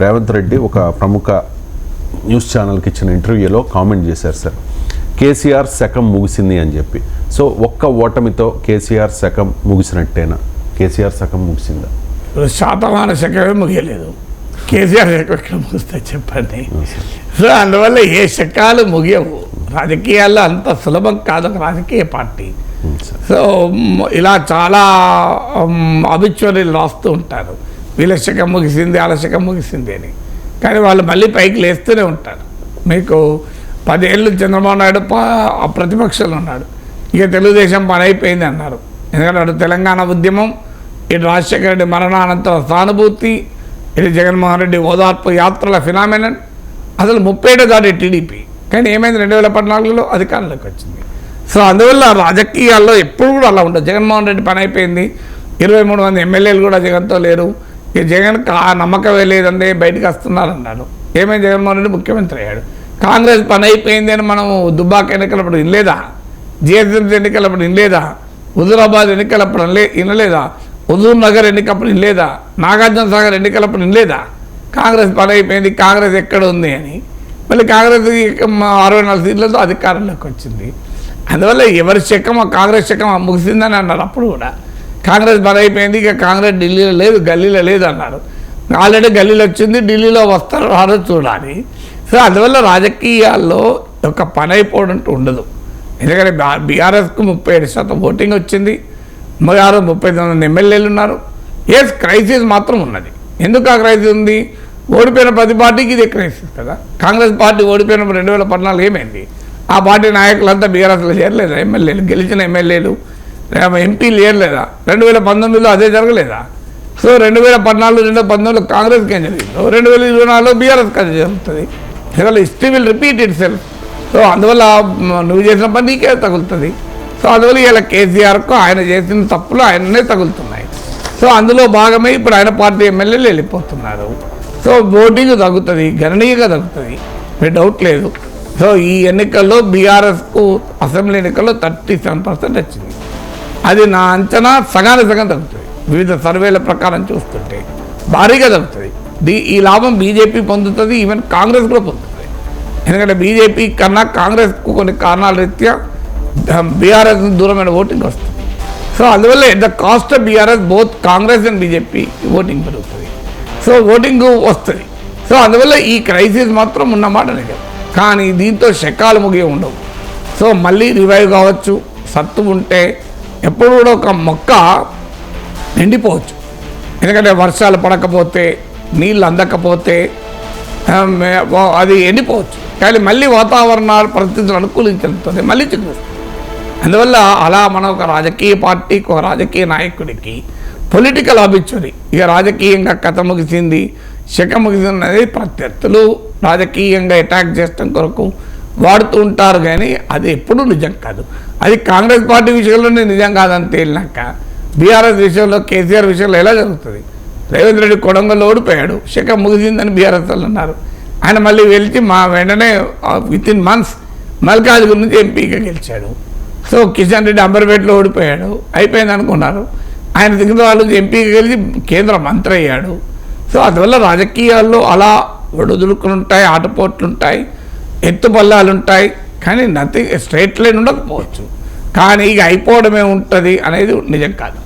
రేవంత్ రెడ్డి ఒక ప్రముఖ న్యూస్ ఛానల్కి ఇచ్చిన ఇంటర్వ్యూలో కామెంట్ చేశారు సార్, కేసీఆర్ శకం ముగిసింది అని చెప్పి. సో ఒక్క ఓటమితో కేసీఆర్ శకం ముగిసినట్టేనా? కేసీఆర్ శకం ముగిసిందా? శాతమాన శకమే ముగియలేదు, కేసీఆర్ శకం ఎక్కడ ముగుస్తాయి చెప్పండి. సో అందువల్ల ఏ శకాలు ముగియవు. రాజకీయాల్లో అంత సులభం కాదు ఒక రాజకీయ పార్టీ. సో ఇలా చాలా అభిచ్వరీలు రాస్తూ ఉంటారు, వీళ్ళ శకం ముగిసింది వాళ్ళ శకం ముగిసింది అని. కానీ వాళ్ళు మళ్ళీ పైకి లేస్తూనే ఉంటారు. మీకు 10 ఏళ్ళు చంద్రబాబు నాయుడు ప్రతిపక్షంలో ఉన్నాడు, ఇక తెలుగుదేశం పని అయిపోయింది అన్నారు. ఎందుకంటే అటు తెలంగాణ ఉద్యమం, ఇటు రాజశేఖర రెడ్డి మరణానంతర సానుభూతి, ఇటు జగన్మోహన్ రెడ్డి ఓదార్పు యాత్రల ఫినామినన్. అసలు 37 దాటి టీడీపీ, కానీ ఏమైంది 2014లో అధికారంలోకి వచ్చింది. సో అందువల్ల రాజకీయాల్లో ఎప్పుడు కూడా అలా ఉండదు. జగన్మోహన్ రెడ్డి పని అయిపోయింది, 23 మంది ఎమ్మెల్యేలు కూడా జగన్తో లేరు, ఇక జగన్ నమ్మకమే లేదండి బయటకు వస్తున్నారన్నాడు. ఏమైంది? జగన్మోహన్ రెడ్డి ముఖ్యమంత్రి అయ్యాడు. కాంగ్రెస్ పని అయిపోయింది అని మనం దుబ్బాక ఎన్నికలప్పుడు వినలేదా? జిహెచ్ఎంసీ ఎన్నికలప్పుడు వినలేదా? హుజూరాబాద్ ఎన్నికలప్పుడు వినలేదా? హుజూర్ నగర్ ఎన్నికప్పుడు వినలేదా? నాగార్జున సాగర్ ఎన్నికలప్పుడు వినలేదా? కాంగ్రెస్ పని అయిపోయింది, కాంగ్రెస్ ఎక్కడ ఉంది అని. మళ్ళీ కాంగ్రెస్ 64 సీట్లతో అధికారంలోకి వచ్చింది. అందువల్ల ఎవరి శకం కాంగ్రెస్ శకం ముగిసిందని అన్నారు. అప్పుడు కూడా కాంగ్రెస్ పని అయిపోయింది, ఇక కాంగ్రెస్ ఢిల్లీలో లేదు, గల్లీలో లేదు అన్నారు. ఆల్రెడీ గల్లీలో వచ్చింది, ఢిల్లీలో వస్తారు రాదో చూడాలి. సో అందువల్ల రాజకీయాల్లో ఒక పని అయిపోవడం ఉండదు. ఎందుకంటే బీఆర్ఎస్కు 37% ఓటింగ్ వచ్చింది, 39 ఎమ్మెల్యేలు ఉన్నారు. క్రైసిస్ మాత్రం ఉన్నది. ఎందుకు ఆ క్రైసిస్ ఉంది? ఓడిపోయిన ప్రతి పార్టీకి ఇది క్రైసిస్ కదా. కాంగ్రెస్ పార్టీ ఓడిపోయిన 2014 ఏమైంది? ఆ పార్టీ నాయకులంతా బీఆర్ఎస్లో చేరలేదా? ఎమ్మెల్యేలు గెలిచిన ఎమ్మెల్యేలు ఎంపీలు చేరలేదా? 2019లో అదే జరగలేదా? సో 2014 2019లో కాంగ్రెస్కి ఏం జరిగిందో 2024లో బీఆర్ఎస్కి అది జరుగుతుంది. అందువల్ల history will repeat it self. So అందువల్ల నువ్వు చేసిన పని నీకే తగులుతుంది. సో అందువల్ల ఇలా కేసీఆర్కు ఆయన చేసిన తప్పులు ఆయననే తగులుతున్నాయి. సో అందులో భాగమే ఇప్పుడు ఆయన పార్టీ ఎమ్మెల్యేలు వెళ్ళిపోతున్నారు. సో ఓటింగ్ తగ్గుతుంది, గణనీయంగా తగ్గుతుంది, మీరు డౌట్ లేదు. సో ఈ ఎన్నికల్లో బీఆర్ఎస్కు అసెంబ్లీ ఎన్నికల్లో 37% వచ్చింది. అది నా అంచనా సగానికి సగం తగ్గుతుంది. వివిధ సర్వేల ప్రకారం చూస్తుంటే భారీగా తగ్గుతుంది. ఈ లాభం బీజేపీ పొందుతుంది, ఈవెన్ కాంగ్రెస్ కూడా పొందుతుంది. ఎందుకంటే బీజేపీ కన్నా కాంగ్రెస్కు కొన్ని కారణాల రీత్యా బీఆర్ఎస్ దూరమైన ఓటింగ్ వస్తుంది. సో అందువల్ల at the cost of BRS both Congress and BJP voting పెరుగుతుంది. సో ఓటింగ్ వస్తుంది. సో అందువల్ల ఈ క్రైసిస్ మాత్రం ఉన్నమాట నిజం. కానీ దీంతో శకాలు ముగియ ఉండవు. సో మళ్ళీ రివైవ్ కావచ్చు. సత్తు ఉంటే ఎప్పుడు కూడా ఒక మొక్క ఎండిపోవచ్చు. ఎందుకంటే వర్షాలు పడకపోతే, నీళ్ళు అందకపోతే అది ఎండిపోవచ్చు. కానీ మళ్ళీ వాతావరణ పరిస్థితులు అనుకూలించడంతో మళ్ళీ చిక్కుతుంది. అందువల్ల అలా మన ఒక రాజకీయ పార్టీకి, ఒక రాజకీయ నాయకుడికి పొలిటికల్ అభిచ్చుది ఇక రాజకీయంగా కథ ముగిసింది, శక ముగిసింది అనేది ప్రత్యర్థులు రాజకీయంగా అటాక్ చేయడం కొరకు వాడుతూ ఉంటారు. కానీ అది ఎప్పుడూ నిజం కాదు. అది కాంగ్రెస్ పార్టీ విషయంలోనే నిజం కాదని తేలినాక బీఆర్ఎస్ విషయంలో, కేసీఆర్ విషయంలో ఎలా జరుగుతుంది? రేవంత్ రెడ్డి కొడంగల్లో ఓడిపోయాడు, శక ముగిసిందని బీఆర్ఎస్ వాళ్ళు అన్నారు. ఆయన మళ్ళీ వెళ్తే వెంటనే వితిన్ మంత్స్ మల్కాజ్గిరి నుంచి ఎంపీగా గెలిచాడు. సో కిషన్ రెడ్డి అంబర్పేటలో ఓడిపోయాడు, అయిపోయింది అనుకున్నారు. ఆయన దిగిన వాళ్ళు ఎంపీగా గెలిచి కేంద్ర మంత్రి అయ్యాడు. సో అందువల్ల రాజకీయాల్లో అలా ఒడుదుడుకులు ఉంటాయి, ఆటపోట్లు ఉంటాయి, ఎత్తుపల్లాలు ఉంటాయి. కానీ నథింగ్ స్ట్రైట్ లైన్ ఉండకపోవచ్చు. కానీ ఇక అయిపోవడమే ఉంటుంది అనేది నిజం కాదు.